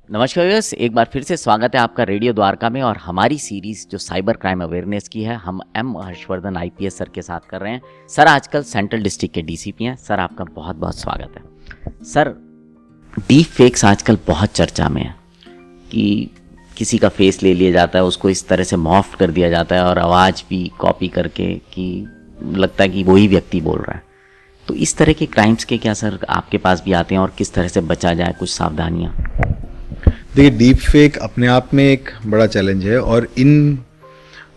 नमस्कार व्यूअर्स, एक बार फिर से स्वागत है आपका रेडियो द्वारका में। और हमारी सीरीज जो साइबर क्राइम अवेयरनेस की है, हम एम हर्षवर्धन आईपीएस सर के साथ कर रहे हैं। सर आजकल सेंट्रल डिस्ट्रिक्ट के डीसीपी हैं। सर आपका बहुत बहुत स्वागत है। सर, डीप फेक्स आजकल बहुत चर्चा में है कि किसी का फेस ले लिया जाता है, उसको इस तरह से मॉर्फ कर दिया जाता है और आवाज़ भी कॉपी करके कि लगता है कि वही व्यक्ति बोल रहा है। तो इस तरह के क्राइम्स के क्या सर आपके पास भी आते हैं और किस तरह से बचा जाए, कुछ सावधानियाँ? देखिए, डीप फेक अपने आप में एक बड़ा चैलेंज है और in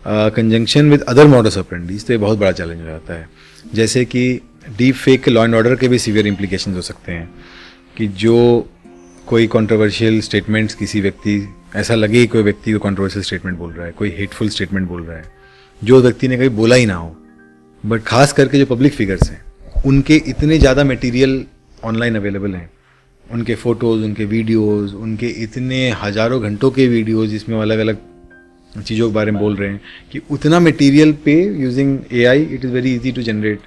conjunction with other modus operandis तो ये बहुत बड़ा चैलेंज हो जाता है। जैसे कि डीप फेक के लॉ एंड ऑर्डर के भी सीवियर इम्प्लीकेशंस हो सकते हैं कि जो कोई कंट्रोवर्शियल स्टेटमेंट्स, किसी व्यक्ति ऐसा लगे कोई व्यक्ति को कंट्रोवर्शियल स्टेटमेंट बोल रहा है, कोई हेटफुल स्टेटमेंट बोल रहा है जो व्यक्ति ने कभी बोला ही ना हो, बट खास करके जो पब्लिक फिगर्स हैं उनके इतने ज़्यादा मटेरियल ऑनलाइन अवेलेबल हैं, उनके फ़ोटोज़, उनके वीडियोज़, उनके इतने हज़ारों घंटों के वीडियोज़ जिसमें अलग अलग चीज़ों के बारे में बोल रहे हैं कि उतना मटेरियल पे using AI it is very easy to generate.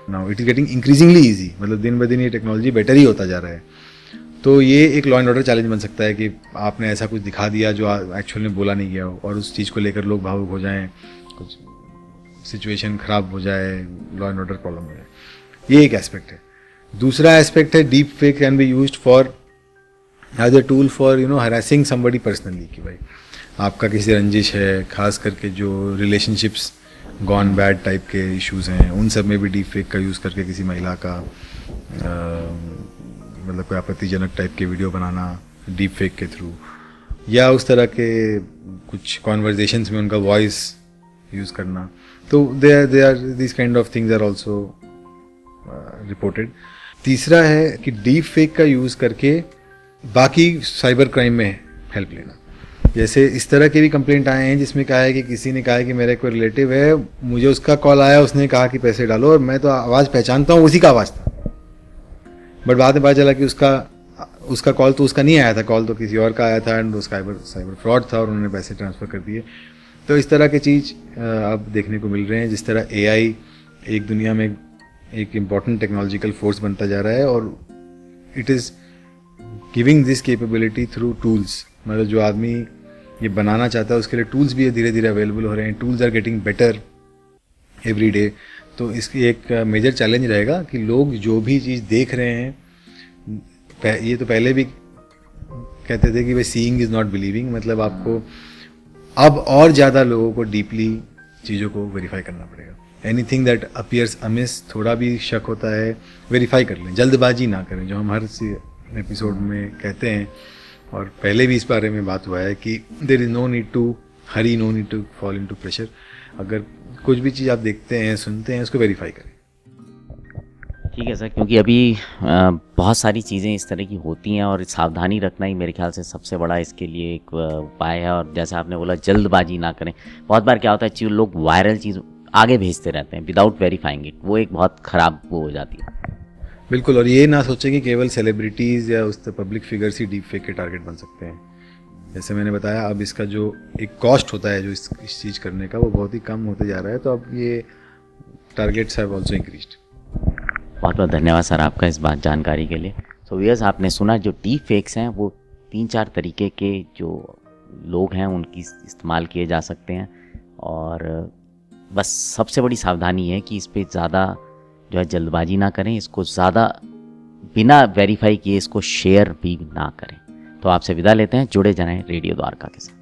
Now it is getting increasingly easy, मतलब दिन ब दिन ये टेक्नोलॉजी बेटर ही होता जा रहा है। तो ये एक लॉ एंड ऑर्डर चैलेंज बन सकता है कि आपने ऐसा कुछ दिखा दिया जो एक्चुअल में बोला नहीं गया हो और उस चीज़ को लेकर लोग भावुक हो जाएँ, कुछ सिचुएशन ख़राब हो जाए, लॉ एंड ऑर्डर प्रॉब्लम हो जाए। ये एक एस्पेक्ट है। दूसरा एस्पेक्ट है, deep fake can be used for as a tool for harassing somebody personally, कि भाई आपका किसी रंजिश है, खास करके जो रिलेशनशिप्स गॉन बैड टाइप के इश्यूज हैं उन सब में भी डीप फेक का यूज़ करके किसी महिला का मतलब कोई आपत्तिजनक टाइप के वीडियो बनाना डीप फेक के थ्रू, या उस तरह के कुछ कॉन्वर्जेशंस में उनका वॉइस यूज़ करना। तो they are this kind of things are also reported. तीसरा है कि डीप फेक का यूज़ करके बाकी साइबर क्राइम में हेल्प लेना। जैसे इस तरह के भी कंप्लेंट आए हैं जिसमें कहा है कि किसी ने कहा है कि मेरा कोई रिलेटिव है, मुझे उसका कॉल आया, उसने कहा कि पैसे डालो और मैं तो आवाज़ पहचानता हूँ, उसी का आवाज़ था, बट बाद में पता चला कि उसका कॉल तो उसका नहीं आया था, कॉल तो किसी और का आया था एंड उसका साइबर फ्रॉड था और उन्होंने पैसे ट्रांसफ़र कर दिए। तो इस तरह की चीज़ अब देखने को मिल रहे हैं। जिस तरह एआई एक दुनिया में एक इम्पॉर्टेंट टेक्नोलॉजिकल फोर्स बनता जा रहा है और it is giving this capability through tools, मतलब जो आदमी ये बनाना चाहता है उसके लिए टूल्स भी धीरे धीरे अवेलेबल हो रहे हैं। Tools are getting better every day. तो इसकी एक मेजर चैलेंज रहेगा कि लोग जो भी चीज़ देख रहे हैं, ये तो पहले भी कहते थे कि भाई सीइंग इज़ नॉट बिलीविंग, मतलब आपको अब और ज़्यादा लोगों को डीपली चीज़ों को वेरीफाई करना पड़ेगा। एनीथिंग दैट अपीयर्स अमिस, थोड़ा भी शक होता है, वेरीफाई कर लें, जल्दबाजी ना करें, जो हम हर एपिसोड में कहते हैं और पहले भी इस बारे में बात हुआ है कि there is no need to hurry, no need to fall into pressure. अगर कुछ भी चीज़ आप देखते हैं, सुनते हैं, उसको वेरीफाई करें। ठीक है सर, क्योंकि अभी बहुत सारी चीज़ें इस तरह की होती हैं और सावधानी रखना ही मेरे ख्याल से सबसे बड़ा इसके लिए एक उपाय है। और जैसा आपने बोला, जल्दबाजी ना करें। बहुत बार क्या होता है, लोग वायरल चीज़ आगे भेजते रहते हैं विदाउट वेरीफाइंग इट, वो एक बहुत ख़राब वो हो जाती है। बिल्कुल, और ये ना सोचें कि केवल सेलिब्रिटीज़ या उस पब्लिक फिगर्स ही डीप फेक के टारगेट बन सकते हैं। जैसे मैंने बताया, अब इसका जो एक कॉस्ट होता है जो इस चीज़ करने का, वो बहुत ही कम होते जा रहा है। तो अब ये टारगेट्स हैव ऑल्सो इंक्रीज्ड। बहुत बहुत धन्यवाद सर आपका इस बात जानकारी के लिए। सो व्यूअर्स, आपने सुना जो डीप फेक्स हैं वो 3-4 तरीके के जो लोग हैं उनकी इस्तेमाल किए जा सकते हैं। और बस सबसे बड़ी सावधानी है कि इस पर ज़्यादा जो है जल्दबाजी ना करें, इसको ज़्यादा बिना वेरीफाई किए इसको शेयर भी ना करें। तो आपसे विदा लेते हैं, जुड़े जाएं रेडियो द्वारका के साथ।